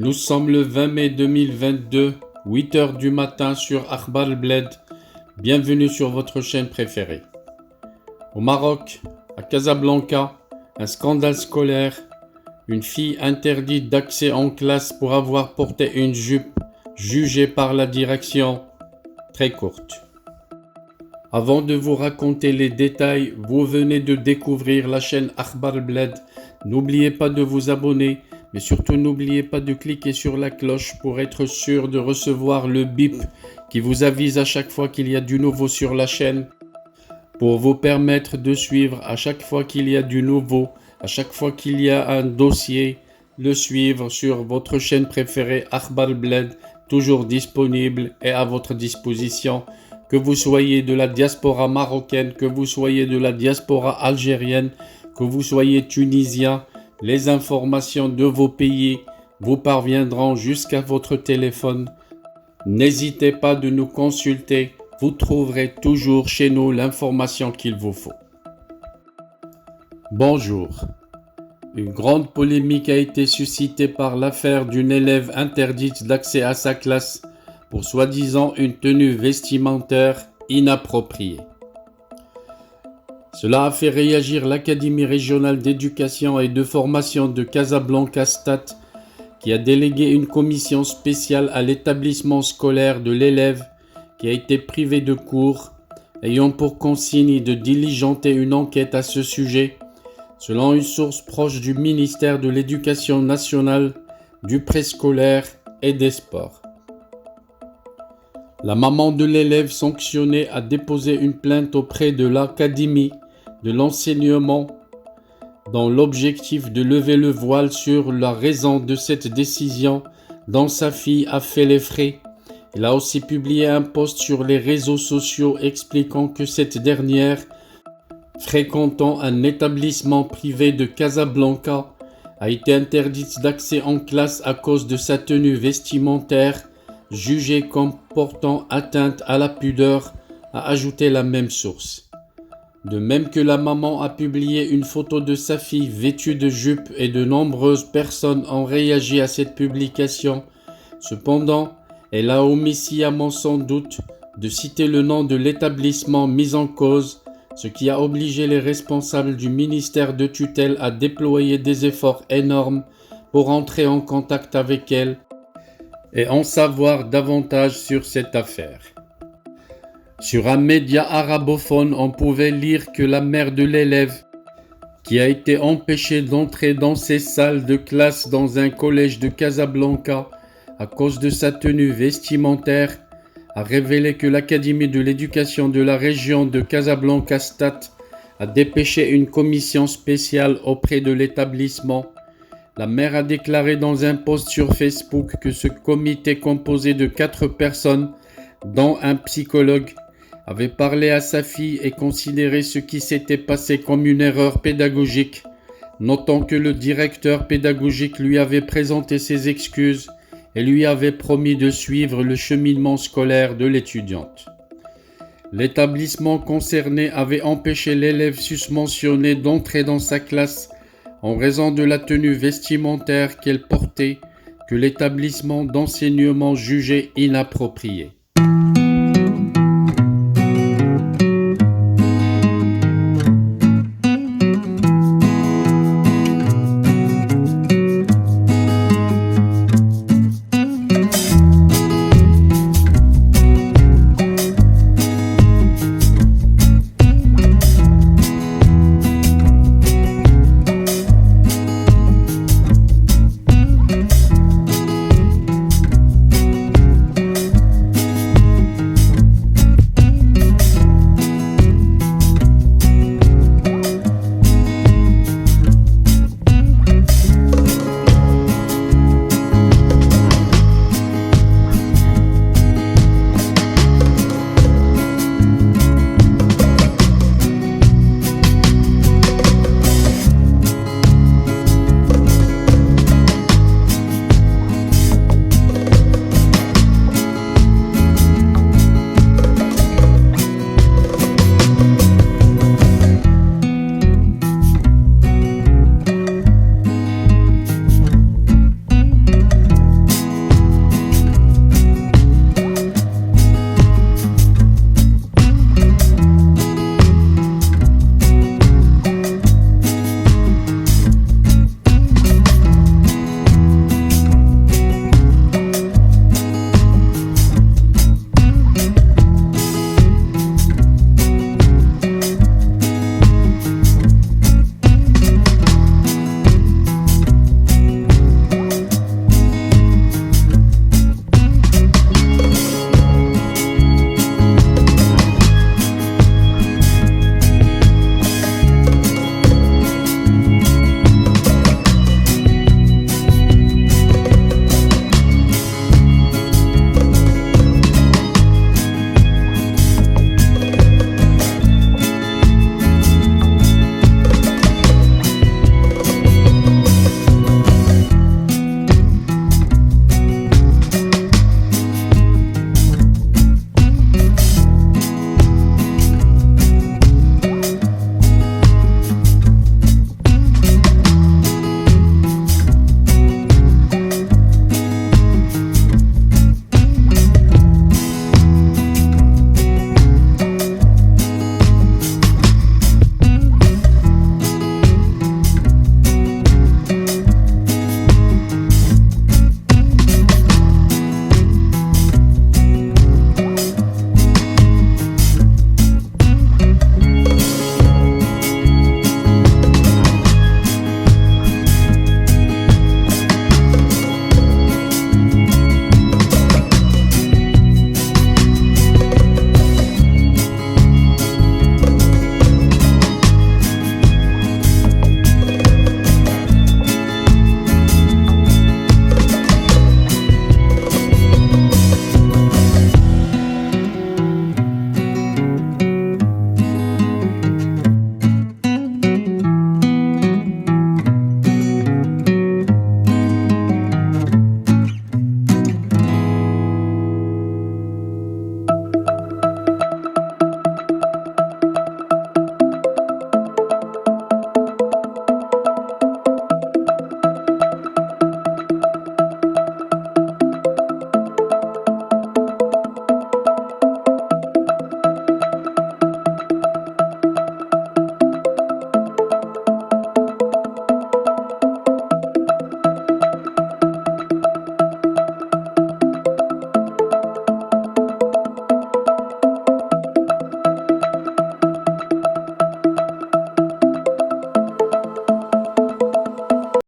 Nous sommes le 20 mai 2022, 8 h du matin sur Akhbar al-Bled. Bienvenue sur votre chaîne préférée. Au Maroc, à Casablanca, un scandale scolaire. Une fille interdite d'accès en classe pour avoir porté une jupe, jugée par la direction. Très courte. Avant de vous raconter les détails, vous venez de découvrir la chaîne Akhbar al-Bled. N'oubliez pas de vous abonner, mais surtout n'oubliez pas de cliquer sur la cloche pour être sûr de recevoir le bip qui vous avise à chaque fois qu'il y a du nouveau sur la chaîne, pour vous permettre de suivre à chaque fois qu'il y a du nouveau, à chaque fois qu'il y a un dossier, le suivre sur votre chaîne préférée Akhbar al-Bled, toujours disponible et à votre disposition. Que vous soyez de la diaspora marocaine, que vous soyez de la diaspora algérienne, que vous soyez tunisien, les informations de vos pays vous parviendront jusqu'à votre téléphone. N'hésitez pas de nous consulter, vous trouverez toujours chez nous l'information qu'il vous faut. Bonjour. Une grande polémique a été suscitée par l'affaire d'une élève interdite d'accès à sa classe pour soi-disant une tenue vestimentaire inappropriée. Cela a fait réagir l'Académie régionale d'éducation et de formation de Casablanca-Stade, qui a délégué une commission spéciale à l'établissement scolaire de l'élève qui a été privé de cours, ayant pour consigne de diligenter une enquête à ce sujet, selon une source proche du ministère de l'Éducation nationale, du préscolaire et des sports. La maman de l'élève sanctionné a déposé une plainte auprès de l'Académie de l'enseignement dans l'objectif de lever le voile sur la raison de cette décision dont sa fille a fait les frais. Elle a aussi publié un post sur les réseaux sociaux expliquant que cette dernière, fréquentant un établissement privé de Casablanca, a été interdite d'accès en classe à cause de sa tenue vestimentaire, jugée comme portant atteinte à la pudeur, a ajouté la même source. De même que la maman a publié une photo de sa fille vêtue de jupe et de nombreuses personnes ont réagi à cette publication. Cependant, elle a omis sciemment sans doute de citer le nom de l'établissement mis en cause, ce qui a obligé les responsables du ministère de tutelle à déployer des efforts énormes pour entrer en contact avec elle et en savoir davantage sur cette affaire. Sur un média arabophone, on pouvait lire que la mère de l'élève, qui a été empêchée d'entrer dans ses salles de classe dans un collège de Casablanca à cause de sa tenue vestimentaire, a révélé que l'Académie de l'éducation de la région de Casablanca-Stade a dépêché une commission spéciale auprès de l'établissement. La mère a déclaré dans un post sur Facebook que ce comité composé de 4 personnes, dont un psychologue, avait parlé à sa fille et considéré ce qui s'était passé comme une erreur pédagogique, notant que le directeur pédagogique lui avait présenté ses excuses et lui avait promis de suivre le cheminement scolaire de l'étudiante. L'établissement concerné avait empêché l'élève susmentionné d'entrer dans sa classe en raison de la tenue vestimentaire qu'elle portait, que l'établissement d'enseignement jugeait inappropriée.